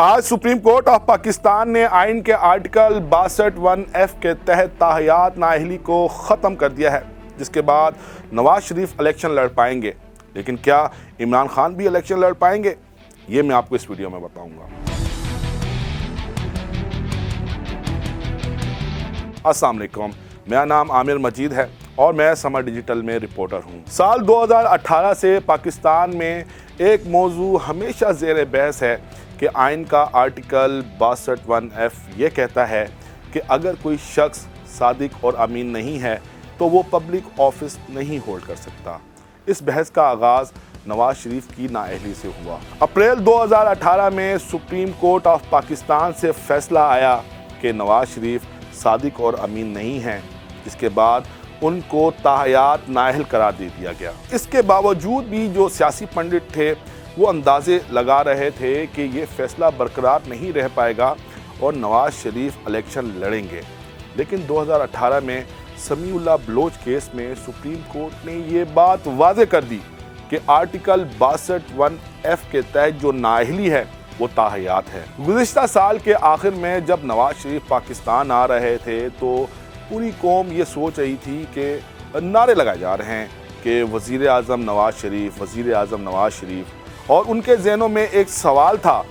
आज supreme court of Pakistan ने आइन के आर्टिकल 62(1)(f) के तहत ताहयात नाअहली को ख़त्म कर दिया है, जिसके बाद नवाज शरीफ इलेक्शन लड़ पाएंगे। लेकिन क्या इमरान खान भी इलेक्शन लड़ पाएंगे, ये मैं आपको इस वीडियो में बताऊंगा। अस्सलाम वालेकुम, मेरा नाम आमिर मजीद है और मैं समर डिजिटल में रिपोर्टर हूँ। साल 2018 से पाकिस्तान में एक मौजू हमेशा ज़ेर बहस है कि आइन का आर्टिकल 62(1)(f) ये कहता है कि अगर कोई शख्स सादिक और अमीन नहीं है तो वो पब्लिक ऑफिस नहीं होल्ड कर सकता। इस बहस का आगाज़ नवाज शरीफ की नाअहली से हुआ। अप्रैल 2018 में सुप्रीम कोर्ट ऑफ पाकिस्तान से फैसला आया कि नवाज शरीफ सादिक और अमीन नहीं हैं, जिसके बाद उनको ताहयात नाअहल करार दे दिया गया। इसके बावजूद भी जो सियासी पंडित थे वो अंदाजे लगा रहे थे कि ये फैसला बरकरार नहीं रह पाएगा और नवाज शरीफ इलेक्शन लड़ेंगे। लेकिन 2018 में समीउल्लाह बलोच केस में सुप्रीम कोर्ट ने ये बात वाज़े कर दी कि आर्टिकल 62(1)(f) के तहत जो नाअहली है वो ताहयात है। गुज़िश्ता साल के आखिर में जब नवाज शरीफ पाकिस्तान आ रहे थे तो पूरी कौम ये सोच रही थी कि नारे लगाए जा रहे हैं कि वज़ीर आज़म नवाज शरीफ, वज़ीर आज़म नवाज शरीफ, और उनके ज़हनों में एक सवाल था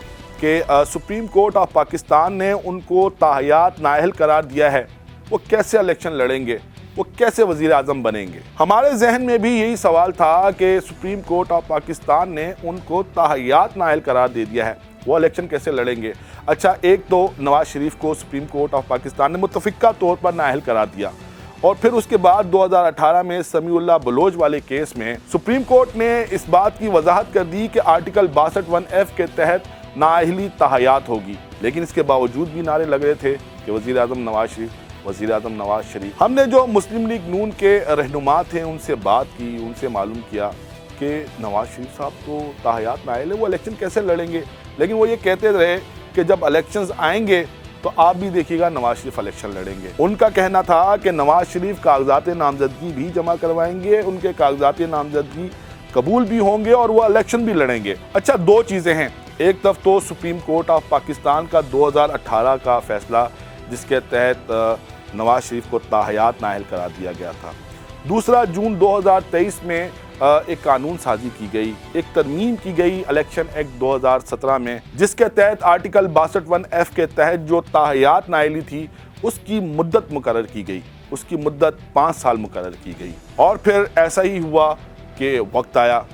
कि सुप्रीम कोर्ट ऑफ पाकिस्तान ने उनको ताहयात नाअहल करार दिया है, वो कैसे इलेक्शन लड़ेंगे, वो कैसे वज़ीर आज़म बनेंगे। हमारे जहन में भी यही सवाल था कि सुप्रीम कोर्ट ऑफ पाकिस्तान ने उनको ताहयात नाअहल करार दे दिया है, वो इलेक्शन कैसे लड़ेंगे। अच्छा, एक तो नवाज शरीफ को सुप्रीम कोर्ट ऑफ पाकिस्तान ने मुतफ़िक़ा तौर पर नाअहल करार दिया और फिर उसके बाद 2018 में समीउल्लाह बलोच वाले केस में सुप्रीम कोर्ट ने इस बात की वजाहत कर दी कि आर्टिकल 62(1)(f) के तहत नाअहली ताहयात होगी। लेकिन इसके बावजूद भी नारे लग रहे थे कि वज़ीर आज़म नवाज शरीफ, वज़ीर आज़म नवाज शरीफ। हमने जो मुस्लिम लीग नून के रहनुमा थे उनसे बात की, उनसे मालूम किया कि नवाज शरीफ साहब तो ताहयात नाअहल है, वो इलेक्शन कैसे लड़ेंगे। लेकिन वो ये कहते रहे कि जब इलेक्शंस आएंगे तो आप भी देखिएगा नवाज शरीफ इलेक्शन लड़ेंगे। उनका कहना था कि नवाज शरीफ कागजात नामजदगी भी जमा करवाएंगे, उनके कागजात नामजदगी कबूल भी होंगे और वो इलेक्शन भी लड़ेंगे। अच्छा, दो चीज़ें हैं। एक तरफ तो सुप्रीम कोर्ट ऑफ पाकिस्तान का 2018 का फैसला जिसके तहत नवाज शरीफ को ताहयात नाअहल करार दिया गया था। दूसरा, जून 2023 में एक कानून साजी की गई, एक तरमीम की गई इलेक्शन एक्ट 2017 में, जिसके तहत आर्टिकल 62(1)(f) के तहत जो ताहयात नाअहली थी उसकी मुद्दत मुकर्रर की गई, उसकी मुद्दत 5 साल मुकर्रर की गई। और फिर ऐसा ही हुआ कि वक्त आया,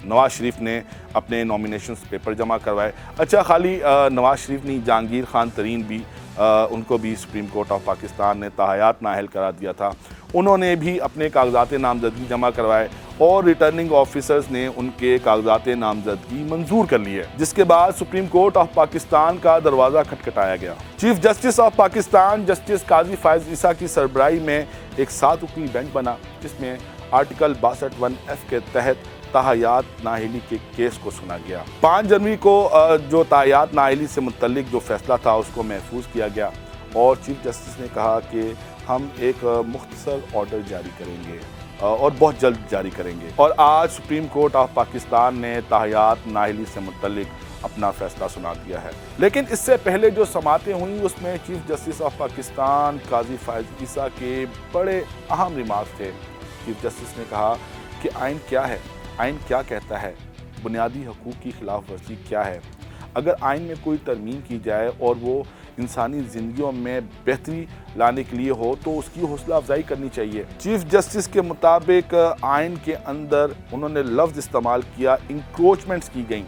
नवाज शरीफ ने अपने नॉमिनेशंस पेपर जमा करवाए। अच्छा, खाली नवाज शरीफ नहीं, जहांगीर खान तरीन भी, उनको भी सुप्रीम कोर्ट ऑफ पाकिस्तान ने ताहयात नाअहल करार दिया था। उन्होंने भी अपने कागजात नामजदगी जमा करवाए और रिटर्निंग ऑफिसर्स ने उनके कागजात नामजदगी मंजूर कर लिए, जिसके बाद सुप्रीम कोर्ट ऑफ पाकिस्तान का दरवाज़ा खटखटाया गया। Chief justice of Pakistan justice Qazi Faez Isa की सरबराही में एक 7 रुकनी बेंच बना, जिसमें आर्टिकल 62(1)(f) के तहत ताहयात नाअहली के केस को सुना गया। 5 जनवरी को जो ताहयात नाअहली से मुतल्लिक जो फैसला था उसको महफूज किया गया और चीफ जस्टिस ने कहा कि हम एक मुख्तसर ऑर्डर जारी करेंगे और बहुत जल्द जारी करेंगे। और आज सुप्रीम कोर्ट ऑफ पाकिस्तान ने ताहयात नाअहली से मुतल्लिक अपना फैसला सुना दिया है। लेकिन इससे पहले जो समातें हुई उसमें चीफ जस्टिस ऑफ पाकिस्तान काजी फायज ईसा के बड़े अहम रिमार्क्स थे। चीफ जस्टिस ने कहा कि आइन क्या है, आइन क्या कहता है, बुनियादी हकूक़ की खिलाफ वर्जी क्या है। अगर आइन में कोई तरमीम की जाए और वो इंसानी ज़िंदगियों में बेहतरी लाने के लिए हो तो उसकी हौसला अफजाई करनी चाहिए। चीफ जस्टिस के मुताबिक आइन के अंदर उन्होंने लफ्ज़ इस्तेमाल किया, इंक्रोचमेंट्स की गई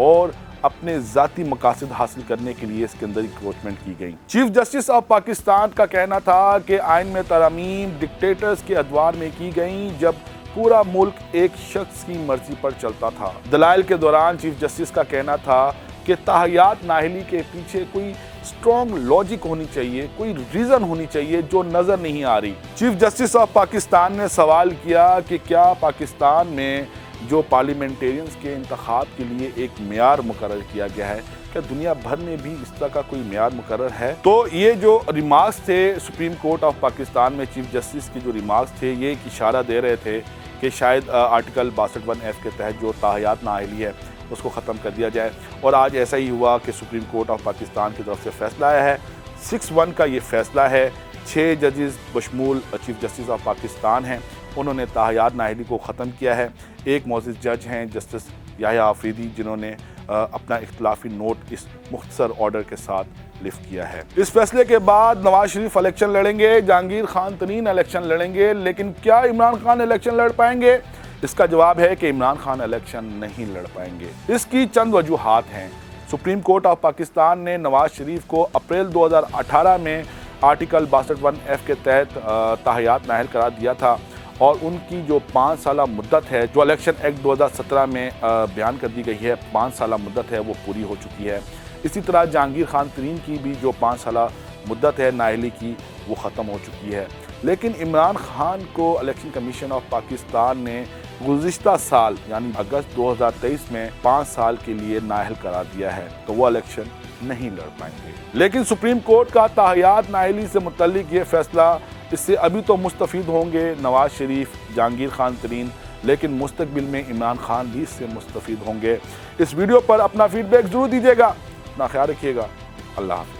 और अपने ज़ाती मकासद हासिल करने के लिए इसके अंदर इंक्रोचमेंट की गई। चीफ जस्टिस ऑफ पाकिस्तान का कहना था कि आइन में तरमीम डिक्टेटर्स के अदवार में की गई जब पूरा मुल्क एक शख्स की मर्जी पर चलता था। दलाइल के दौरान चीफ जस्टिस का कहना था कि ताहयात नाअहली के पीछे कोई स्ट्रॉन्ग लॉजिक होनी चाहिए, कोई रीज़न होनी चाहिए जो नज़र नहीं आ रही। चीफ जस्टिस ऑफ पाकिस्तान ने सवाल किया कि क्या पाकिस्तान में जो पार्लियामेंटेरियंस के इंतखाब के लिए एक मेयार मुकर्रर किया गया है, क्या दुनिया भर में भी इस तरह का कोई मेयार मुकर्रर है। तो ये जो रिमार्क्स थे सुप्रीम कोर्ट ऑफ पाकिस्तान में चीफ जस्टिस के जो रिमार्क्स थे ये एक इशारा दे रहे थे कि शायद आर्टिकल 62(1)(f) के तहत जो ताहयात नाअहली है उसको ख़त्म कर दिया जाए। और आज ऐसा ही हुआ कि सुप्रीम कोर्ट ऑफ पाकिस्तान की तरफ से फ़ैसला आया है। 6-1 का ये फ़ैसला है। 6 जजेस बशमूल चीफ जस्टिस ऑफ पाकिस्तान हैं, उन्होंने ताहयात नाअहली को ख़त्म किया है। एक मोअज़्ज़िज़ जज हैं जस्टिस याह्या आफरीदी, जिन्होंने अपना इख्तिलाफी नोट इस मुख्तसर ऑर्डर के साथ लिफ्ट किया है। इस फैसले के बाद नवाज शरीफ इलेक्शन लड़ेंगे, जहांगीर खान तरीन इलेक्शन लड़ेंगे, लेकिन क्या इमरान खान इलेक्शन लड़ पाएंगे? इसका जवाब है कि इमरान खान इलेक्शन नहीं लड़ पाएंगे। इसकी चंद वजूहात हैं। सुप्रीम कोर्ट ऑफ पाकिस्तान ने नवाज शरीफ को अप्रैल 2018 में आर्टिकल 62(1)(f) के तहत ताहयात नाअहल करार दिया था और उनकी जो 5 साला मुद्दत है, जो इलेक्शन एक्ट 2017 में बयान कर दी गई है, 5 साला मुद्दत है, वो पूरी हो चुकी है। इसी तरह जहांगीर खान तरीन की भी जो 5 साला मुद्दत है नाअहली की, वो ख़त्म हो चुकी है। लेकिन इमरान खान को इलेक्शन कमीशन ऑफ पाकिस्तान ने गुज़िश्ता साल यानी अगस्त 2023 में 5 साल के लिए नाअहल करार दिया है, तो वो इलेक्शन नहीं लड़ पाएंगे। लेकिन सुप्रीम कोर्ट का ताहयात नाअहली से मुतल्लिक ये फैसला, इससे अभी तो मुस्तफ़ीद होंगे नवाज शरीफ, जहांगीर खान तरीन, लेकिन मुस्तकबिल में इमरान खान भी इससे मुस्तफ़ीद होंगे। इस वीडियो पर अपना फीडबैक ज़रूर दीजिएगा। अपना ख्याल रखिएगा। अल्लाह हाफ़िज़।